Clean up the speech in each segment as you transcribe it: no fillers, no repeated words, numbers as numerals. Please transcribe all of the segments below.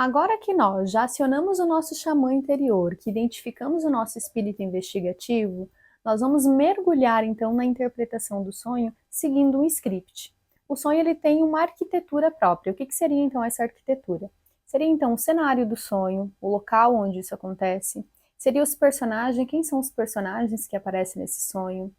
Agora que nós já acionamos o nosso xamã interior, que identificamos o nosso espírito investigativo, nós vamos mergulhar então na interpretação do sonho seguindo um script. O sonho ele tem uma arquitetura própria. O que seria então essa arquitetura? Seria então o cenário do sonho, o local onde isso acontece, seria os personagens, quem são os personagens que aparecem nesse sonho,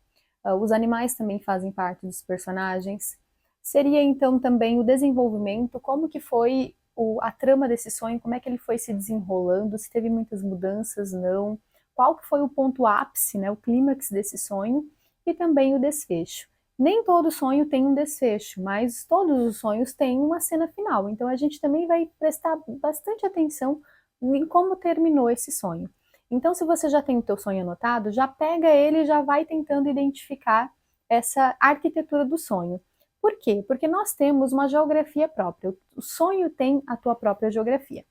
os animais também fazem parte dos personagens, seria então também o desenvolvimento, como que foi a trama desse sonho, como é que ele foi se desenrolando, se teve muitas mudanças, não, qual que foi o ponto ápice, né, o clímax desse sonho, e também o desfecho. Nem todo sonho tem um desfecho, mas todos os sonhos têm uma cena final, então a gente também vai prestar bastante atenção em como terminou esse sonho. Então, se você já tem o teu sonho anotado, já pega ele e já vai tentando identificar essa arquitetura do sonho. Por quê? Porque nós temos uma geografia própria. O sonho tem a tua própria geografia.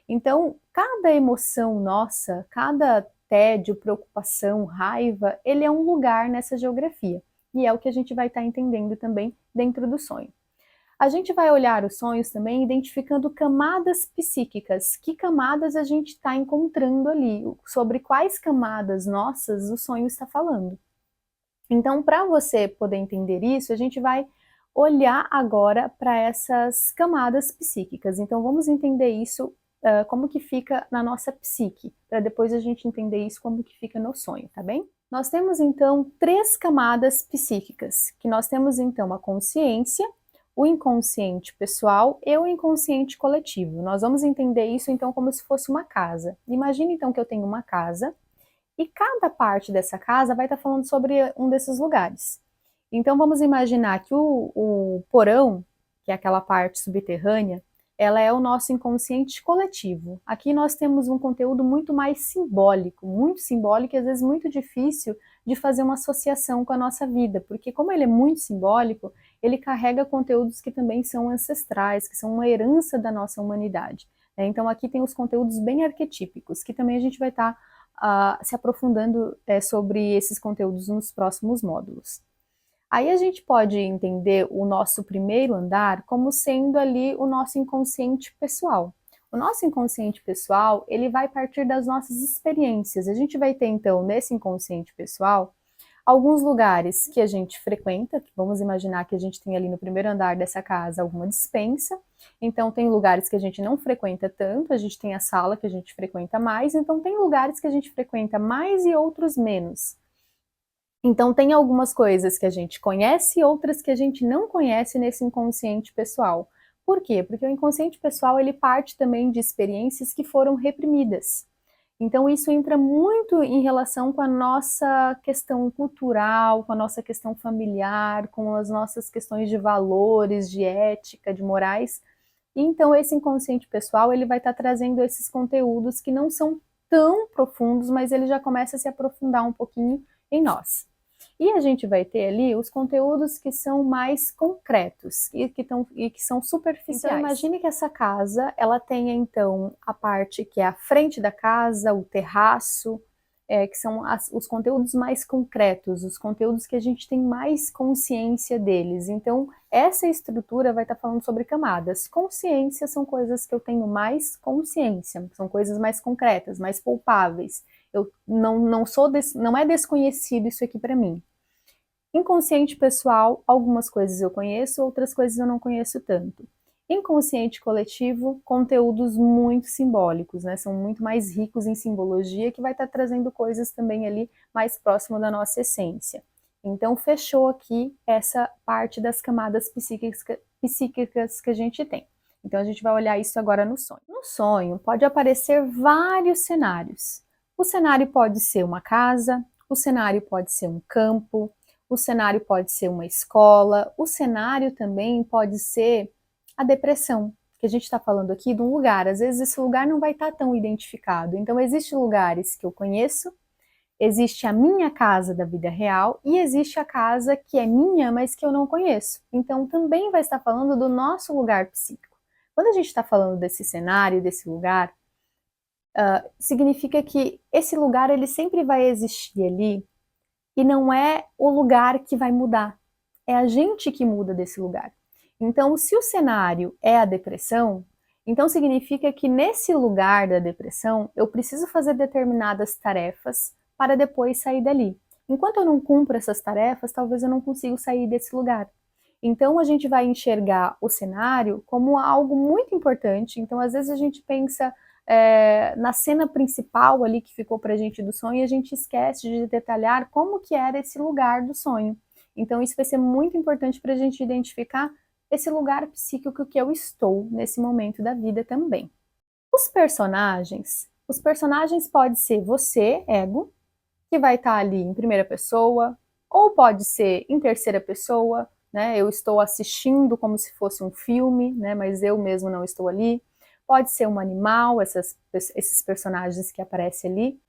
Então, cada emoção nossa, cada tédio, preocupação, raiva, ele é um lugar nessa geografia. E é o que a gente vai estar entendendo também dentro do sonho. A gente vai olhar os sonhos também identificando camadas psíquicas. Que camadas a gente está encontrando ali? Sobre quais camadas nossas o sonho está falando. Então, para você poder entender isso, a gente vai olhar agora para essas camadas psíquicas. Então, vamos entender isso, como que fica na nossa psique, para depois a gente entender isso como que fica no sonho, tá bem? Nós temos, então, 3 camadas psíquicas, que nós temos, então, a consciência, o inconsciente pessoal e o inconsciente coletivo. Nós vamos entender isso, então, como se fosse uma casa. Imagine, então, que eu tenho uma casa, e cada parte dessa casa vai estar falando sobre um desses lugares. Então vamos imaginar que o porão, que é aquela parte subterrânea, ela é o nosso inconsciente coletivo. Aqui nós temos um conteúdo muito mais simbólico, muito simbólico e às vezes muito difícil de fazer uma associação com a nossa vida, porque como ele é muito simbólico, ele carrega conteúdos que também são ancestrais, que são uma herança da nossa humanidade. Então aqui tem os conteúdos bem arquetípicos, que também a gente vai estar se aprofundando sobre esses conteúdos nos próximos módulos. Aí a gente pode entender o nosso primeiro andar como sendo ali o nosso inconsciente pessoal. O nosso inconsciente pessoal, ele vai partir das nossas experiências. A gente vai ter, então, nesse inconsciente pessoal, alguns lugares que a gente frequenta, vamos imaginar que a gente tem ali no primeiro andar dessa casa alguma despensa, então tem lugares que a gente não frequenta tanto, a gente tem a sala que a gente frequenta mais, então tem lugares que a gente frequenta mais e outros menos. Então tem algumas coisas que a gente conhece e outras que a gente não conhece nesse inconsciente pessoal. Por quê? Porque o inconsciente pessoal ele parte também de experiências que foram reprimidas. Então isso entra muito em relação com a nossa questão cultural, com a nossa questão familiar, com as nossas questões de valores, de ética, de morais. E então esse inconsciente pessoal, ele vai estar trazendo esses conteúdos que não são tão profundos, mas ele já começa a se aprofundar um pouquinho em nós. E a gente vai ter ali os conteúdos que são mais concretos e que são superficiais. Então imagine que essa casa, ela tenha então a parte que é a frente da casa, o terraço, que são os conteúdos mais concretos, os conteúdos que a gente tem mais consciência deles. Então essa estrutura vai estar falando sobre camadas. Consciência são coisas que eu tenho mais consciência, são coisas mais concretas, mais palpáveis. Eu não é desconhecido isso aqui para mim. Inconsciente pessoal, algumas coisas eu conheço, outras coisas eu não conheço tanto. Inconsciente coletivo, conteúdos muito simbólicos, né? São muito mais ricos em simbologia, que vai estar trazendo coisas também ali mais próximo da nossa essência. Então, fechou aqui essa parte das camadas psíquicas que a gente tem. Então, a gente vai olhar isso agora no sonho. No sonho, pode aparecer vários cenários. O cenário pode ser uma casa, o cenário pode ser um campo, o cenário pode ser uma escola, o cenário também pode ser a depressão, que a gente está falando aqui de um lugar. Às vezes esse lugar não vai estar tão identificado. Então, existem lugares que eu conheço, existe a minha casa da vida real e existe a casa que é minha, mas que eu não conheço. Então, também vai estar falando do nosso lugar psíquico. Quando a gente está falando desse cenário, desse lugar, significa que esse lugar ele sempre vai existir ali e não é o lugar que vai mudar, é a gente que muda desse lugar. Então, se o cenário é a depressão, Então significa que nesse lugar da depressão, eu preciso fazer determinadas tarefas para depois sair dali. Enquanto eu não cumpro essas tarefas, talvez eu não consiga sair desse lugar. Então a gente vai enxergar o cenário como algo muito importante. Então às vezes a gente pensa na cena principal ali que ficou pra gente do sonho e a gente esquece de detalhar como que era esse lugar do sonho. Então isso vai ser muito importante para a gente identificar esse lugar psíquico que eu estou nesse momento da vida também. Os personagens pode ser você, ego, que vai estar ali em primeira pessoa, ou pode ser em terceira pessoa, né? Eu estou assistindo como se fosse um filme, né? Mas eu mesmo não estou ali. Pode ser um animal, esses personagens que aparecem ali.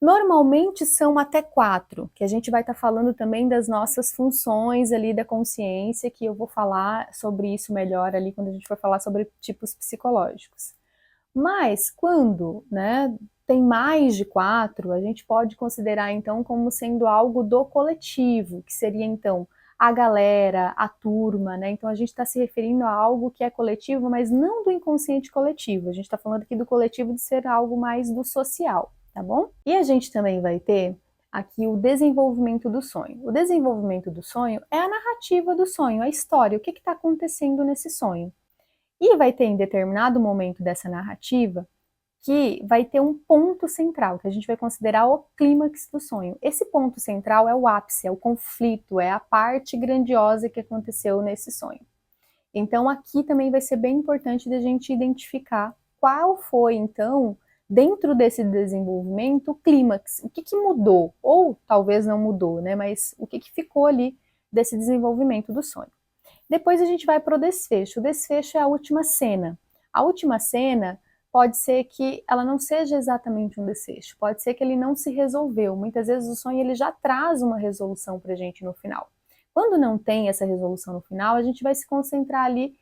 Normalmente são até 4, que a gente vai estar falando também das nossas funções ali da consciência, que eu vou falar sobre isso melhor ali quando a gente for falar sobre tipos psicológicos. Mas quando, né, tem mais de 4, a gente pode considerar então como sendo algo do coletivo, que seria então a galera, a turma, né? Então a gente está se referindo a algo que é coletivo, mas não do inconsciente coletivo. A gente está falando aqui do coletivo de ser algo mais do social, tá bom? E a gente também vai ter aqui o desenvolvimento do sonho. O desenvolvimento do sonho é a narrativa do sonho, a história, o que está acontecendo nesse sonho. E vai ter em determinado momento dessa narrativa que vai ter um ponto central, que a gente vai considerar o clímax do sonho. Esse ponto central é o ápice, é o conflito, é a parte grandiosa que aconteceu nesse sonho. Então aqui também vai ser bem importante da gente identificar qual foi, então, dentro desse desenvolvimento, o clímax. O que mudou? Ou talvez não mudou, né? Mas o que ficou ali desse desenvolvimento do sonho. Depois a gente vai para o desfecho. O desfecho é a última cena. A última cena pode ser que ela não seja exatamente um desfecho, pode ser que ele não se resolveu. Muitas vezes o sonho ele já traz uma resolução para a gente no final. Quando não tem essa resolução no final, a gente vai se concentrar ali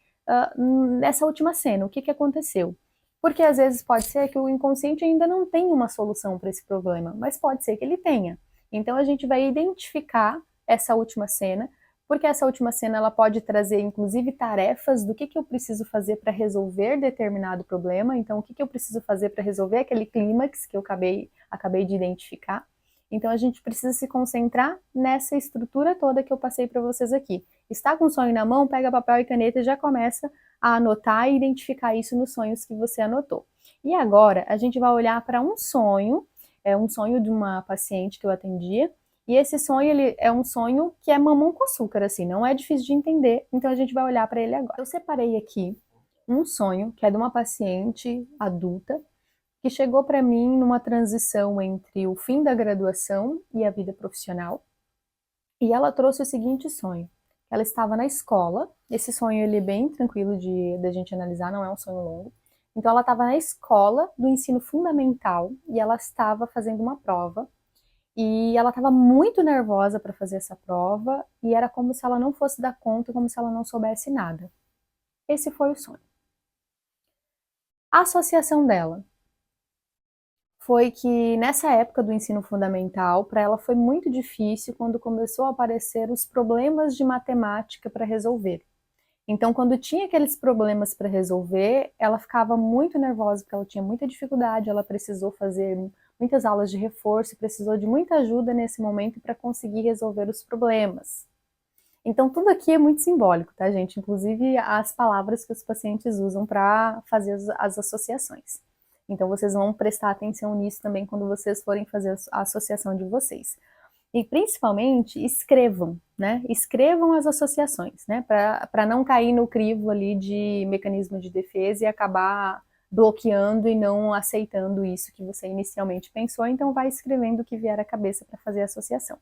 nessa última cena, o que aconteceu. Porque às vezes pode ser que o inconsciente ainda não tenha uma solução para esse problema, mas pode ser que ele tenha. Então a gente vai identificar essa última cena, porque essa última cena ela pode trazer inclusive tarefas do que eu preciso fazer para resolver determinado problema, então o que eu preciso fazer para resolver aquele clímax que eu acabei de identificar. Então a gente precisa se concentrar nessa estrutura toda que eu passei para vocês aqui. Está com o sonho na mão, pega papel e caneta e já começa a anotar e identificar isso nos sonhos que você anotou. E agora a gente vai olhar para um sonho de uma paciente que eu atendia, e esse sonho, ele é um sonho que é mamão com açúcar, assim, não é difícil de entender, então a gente vai olhar para ele agora. Eu separei aqui um sonho que é de uma paciente adulta que chegou para mim numa transição entre o fim da graduação e a vida profissional, e ela trouxe o seguinte sonho. Ela estava na escola, esse sonho ele é bem tranquilo de gente analisar, não é um sonho longo. Então ela estava na escola do ensino fundamental e ela estava fazendo uma prova. E ela estava muito nervosa para fazer essa prova e era como se ela não fosse dar conta, como se ela não soubesse nada. Esse foi o sonho. A associação dela foi que nessa época do ensino fundamental, para ela foi muito difícil quando começou a aparecer os problemas de matemática para resolver. Então, quando tinha aqueles problemas para resolver, ela ficava muito nervosa, porque ela tinha muita dificuldade, ela precisou fazer muitas aulas de reforço, precisou de muita ajuda nesse momento para conseguir resolver os problemas. Então, tudo aqui é muito simbólico, tá, gente? Inclusive as palavras que os pacientes usam para fazer as associações. Então, vocês vão prestar atenção nisso também quando vocês forem fazer a associação de vocês. E principalmente escrevam, né? Escrevam as associações, né? Para não cair no crivo ali de mecanismo de defesa e acabar bloqueando e não aceitando isso que você inicialmente pensou, então vai escrevendo o que vier à cabeça para fazer a associação.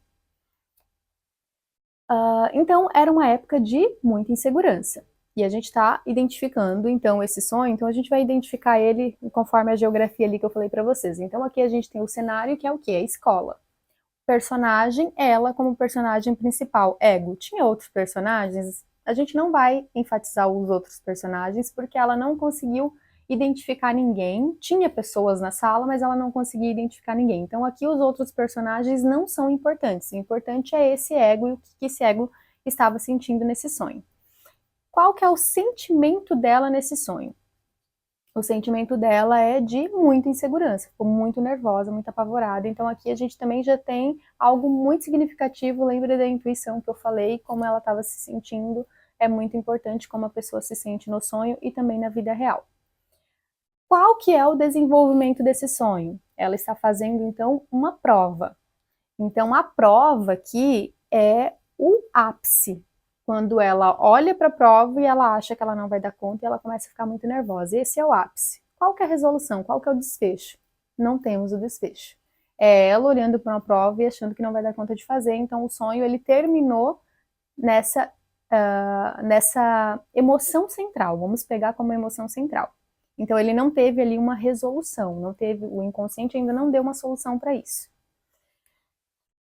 Então, era uma época de muita insegurança. E a gente está identificando, então, esse sonho, então a gente vai identificar ele conforme a geografia ali que eu falei para vocês. Então, aqui a gente tem o cenário, que é o quê? A escola. Personagem, ela como personagem principal, ego. Tinha outros personagens, a gente não vai enfatizar os outros personagens, porque ela não conseguiu identificar ninguém. Tinha pessoas na sala, mas ela não conseguia identificar ninguém. Então aqui os outros personagens não são importantes. O importante é esse ego e o que esse ego estava sentindo nesse sonho. Qual que é o sentimento dela nesse sonho? O sentimento dela é de muita insegurança, ficou muito nervosa, muito apavorada. Então aqui a gente também já tem algo muito significativo. Lembra da intuição que eu falei, como ela estava se sentindo. É muito importante como a pessoa se sente no sonho e também na vida real. Qual que é o desenvolvimento desse sonho? Ela está fazendo então uma prova. Então a prova aqui é o ápice. Quando ela olha para a prova e ela acha que ela não vai dar conta e ela começa a ficar muito nervosa. Esse é o ápice. Qual que é a resolução? Qual que é o desfecho? Não temos o desfecho. É ela olhando para uma prova e achando que não vai dar conta de fazer. Então o sonho ele terminou nessa emoção central. Vamos pegar como emoção central. Então ele não teve ali uma resolução, não teve, o inconsciente ainda não deu uma solução para isso.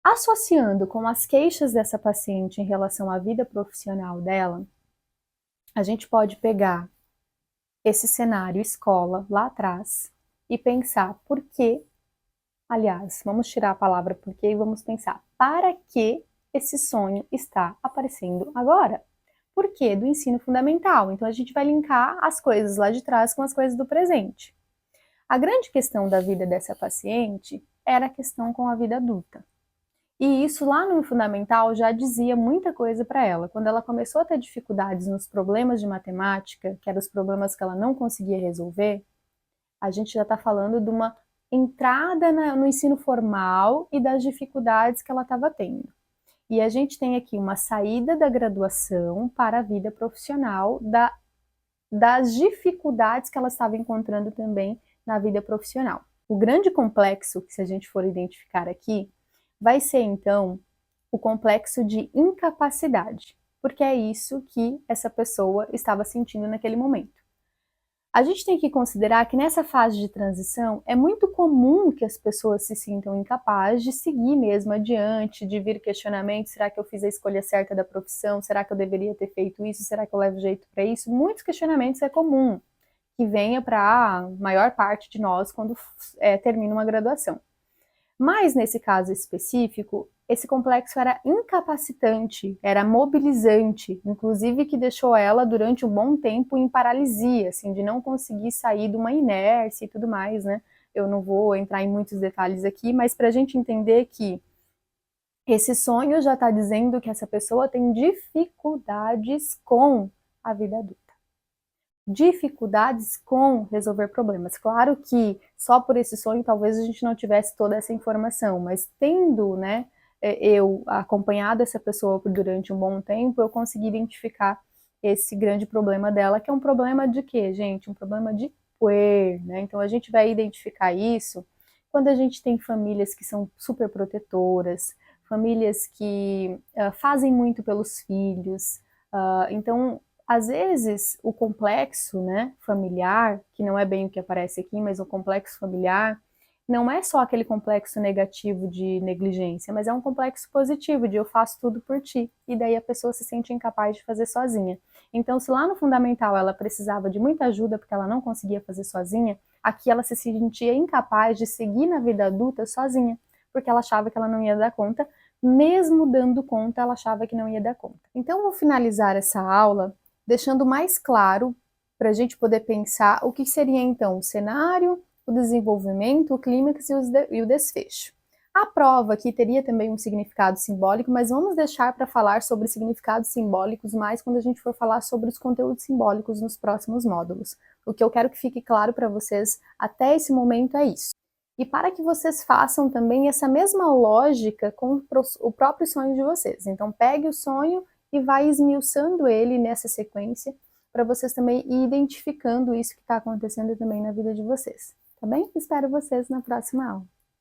Associando com as queixas dessa paciente em relação à vida profissional dela, a gente pode pegar esse cenário escola lá atrás e pensar por que, aliás, vamos tirar a palavra por que e vamos pensar para que esse sonho está aparecendo agora. Por que do ensino fundamental? Então a gente vai linkar as coisas lá de trás com as coisas do presente. A grande questão da vida dessa paciente era a questão com a vida adulta. E isso lá no fundamental já dizia muita coisa para ela. Quando ela começou a ter dificuldades nos problemas de matemática, que eram os problemas que ela não conseguia resolver, a gente já está falando de uma entrada no ensino formal e das dificuldades que ela estava tendo. E a gente tem aqui uma saída da graduação para a vida profissional, das dificuldades que ela estava encontrando também na vida profissional. O grande complexo, que se a gente for identificar aqui, vai ser então o complexo de incapacidade, porque é isso que essa pessoa estava sentindo naquele momento. A gente tem que considerar que nessa fase de transição é muito comum que as pessoas se sintam incapazes de seguir mesmo adiante, de vir questionamentos: será que eu fiz a escolha certa da profissão? Será que eu deveria ter feito isso? Será que eu levo jeito para isso? Muitos questionamentos é comum que venha para a maior parte de nós quando termina uma graduação. Mas nesse caso específico, esse complexo era incapacitante, era mobilizante, inclusive que deixou ela durante um bom tempo em paralisia, assim, de não conseguir sair de uma inércia e tudo mais, né? Eu não vou entrar em muitos detalhes aqui, mas para a gente entender que esse sonho já está dizendo que essa pessoa tem dificuldades com a vida adulta. Dificuldades com resolver problemas. Claro que só por esse sonho talvez a gente não tivesse toda essa informação, mas tendo, né, eu acompanhado essa pessoa durante um bom tempo, eu consegui identificar esse grande problema dela, que é um problema de quê, gente? Um problema de puer, né? Então a gente vai identificar isso quando a gente tem famílias que são super protetoras, famílias que fazem muito pelos filhos, então às vezes o complexo, né, familiar, que não é bem o que aparece aqui, mas o complexo familiar, não é só aquele complexo negativo de negligência, mas é um complexo positivo de eu faço tudo por ti, e daí a pessoa se sente incapaz de fazer sozinha. Então, se lá no fundamental ela precisava de muita ajuda porque ela não conseguia fazer sozinha, aqui ela se sentia incapaz de seguir na vida adulta sozinha, porque ela achava que ela não ia dar conta, mesmo dando conta, ela achava que não ia dar conta. Então, vou finalizar essa aula deixando mais claro para a gente poder pensar o que seria então o cenário, o desenvolvimento, o clímax e o desfecho. A prova aqui teria também um significado simbólico, mas vamos deixar para falar sobre significados simbólicos mais quando a gente for falar sobre os conteúdos simbólicos nos próximos módulos. O que eu quero que fique claro para vocês até esse momento é isso. E para que vocês façam também essa mesma lógica com o próprio sonho de vocês. Então pegue o sonho e vai esmiuçando ele nessa sequência para vocês também ir identificando isso que está acontecendo também na vida de vocês, tá bem? Espero vocês na próxima aula.